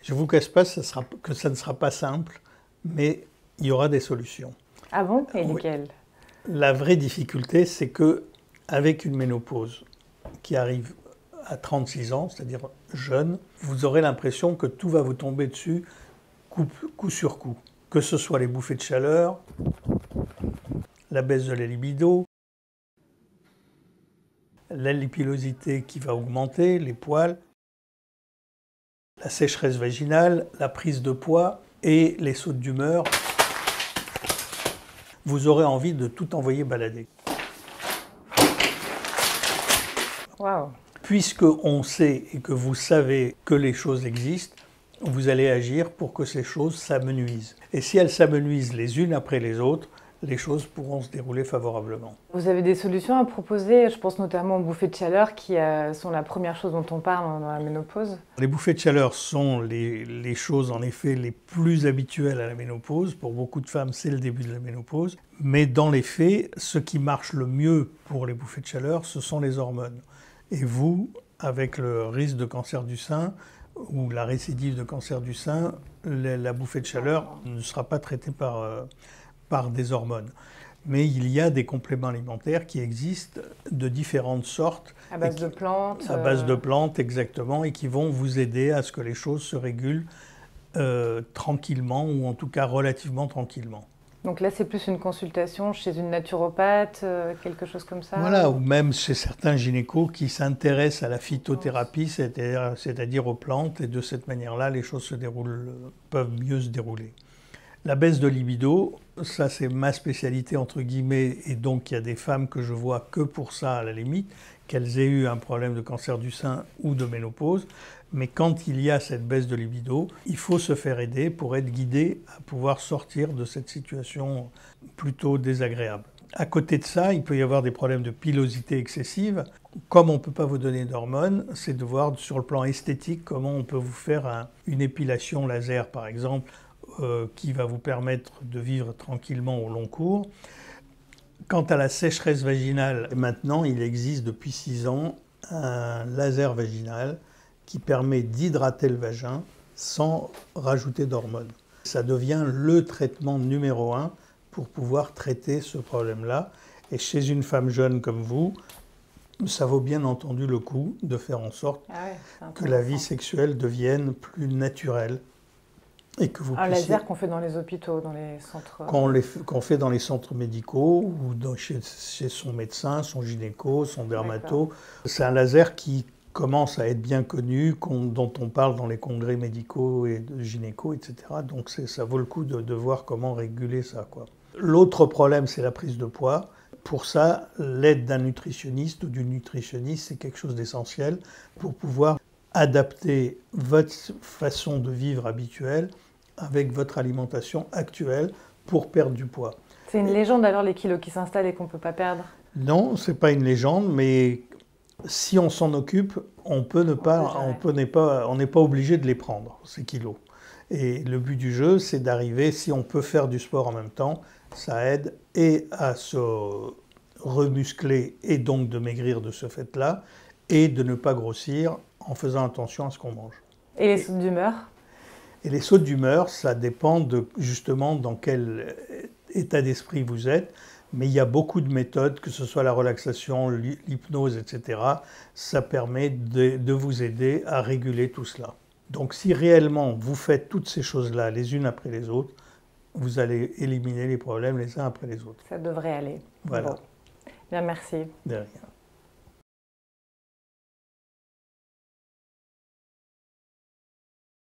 Je ne vous cache pas que ça ne sera pas simple, mais il y aura des solutions. Ah bon? Et Oui. lesquelles? La vraie difficulté, c'est qu'avec une ménopause qui arrive à 36 ans, c'est-à-dire jeune, vous aurez l'impression que tout va vous tomber dessus coup sur coup. Que ce soit les bouffées de chaleur, la baisse de la libido, la lipidosité qui va augmenter, les poils, la sécheresse vaginale, la prise de poids et les sautes d'humeur. Vous aurez envie de tout envoyer balader. Waouh! Puisque on sait et que vous savez que les choses existent, vous allez agir pour que ces choses s'amenuisent. Et si elles s'amenuisent les unes après les autres, les choses pourront se dérouler favorablement. Vous avez des solutions à proposer? Je pense notamment aux bouffées de chaleur qui sont la première chose dont on parle dans la ménopause. Les bouffées de chaleur sont les choses en effet les plus habituelles à la ménopause. Pour beaucoup de femmes, c'est le début de la ménopause. Mais dans les faits, ce qui marche le mieux pour les bouffées de chaleur, ce sont les hormones. Et vous, avec le risque de cancer du sein ou la récidive de cancer du sein, la bouffée de chaleur ne sera pas traitée par des hormones. Mais il y a des compléments alimentaires qui existent de différentes sortes. À base de plantes? À base de plantes, exactement, et qui vont vous aider à ce que les choses se régulent tranquillement, ou en tout cas relativement tranquillement. Donc là, c'est plus une consultation chez une naturopathe, quelque chose comme ça? Voilà, ou même chez certains gynécos qui s'intéressent à la phytothérapie, c'est-à-dire aux plantes, et de cette manière-là, les choses peuvent mieux se dérouler. La baisse de libido, ça c'est ma spécialité entre guillemets, et donc il y a des femmes que je vois que pour ça à la limite, qu'elles aient eu un problème de cancer du sein ou de ménopause, mais quand il y a cette baisse de libido, il faut se faire aider pour être guidé à pouvoir sortir de cette situation plutôt désagréable. À côté de ça, il peut y avoir des problèmes de pilosité excessive. Comme on ne peut pas vous donner d'hormones, c'est de voir sur le plan esthétique comment on peut vous faire une épilation laser par exemple, qui va vous permettre de vivre tranquillement au long cours. Quant à la sécheresse vaginale, maintenant il existe depuis 6 ans un laser vaginal qui permet d'hydrater le vagin sans rajouter d'hormones. Ça devient le traitement numéro 1 pour pouvoir traiter ce problème-là. Et chez une femme jeune comme vous, ça vaut bien entendu le coup de faire en sorte que la vie sexuelle devienne plus naturelle. Et que vous laser qu'on fait dans les hôpitaux, dans les centres... Qu'on fait dans les centres médicaux ou chez son médecin, son gynéco, son dermato. C'est un laser qui commence à être bien connu, dont on parle dans les congrès médicaux et de gynéco, etc. Donc ça vaut le coup de voir comment réguler ça, quoi. L'autre problème, c'est la prise de poids. Pour ça, l'aide d'un nutritionniste ou d'une nutritionniste, c'est quelque chose d'essentiel pour pouvoir adapter votre façon de vivre habituelle avec votre alimentation actuelle pour perdre du poids. C'est une légende alors les kilos qui s'installent et qu'on ne peut pas perdre? Non, ce n'est pas une légende, mais si on s'en occupe, on n'est pas obligé de les prendre, ces kilos. Et le but du jeu, c'est d'arriver, si on peut faire du sport en même temps, ça aide et à se remuscler et donc de maigrir de ce fait-là, et de ne pas grossir en faisant attention à ce qu'on mange. Et les sautes d'humeur? Et les sautes d'humeur, ça dépend justement dans quel état d'esprit vous êtes, mais il y a beaucoup de méthodes, que ce soit la relaxation, l'hypnose, etc. Ça permet de vous aider à réguler tout cela. Donc si réellement vous faites toutes ces choses-là les unes après les autres, vous allez éliminer les problèmes les uns après les autres. Ça devrait aller. Voilà. Bon. Bien, merci. De rien.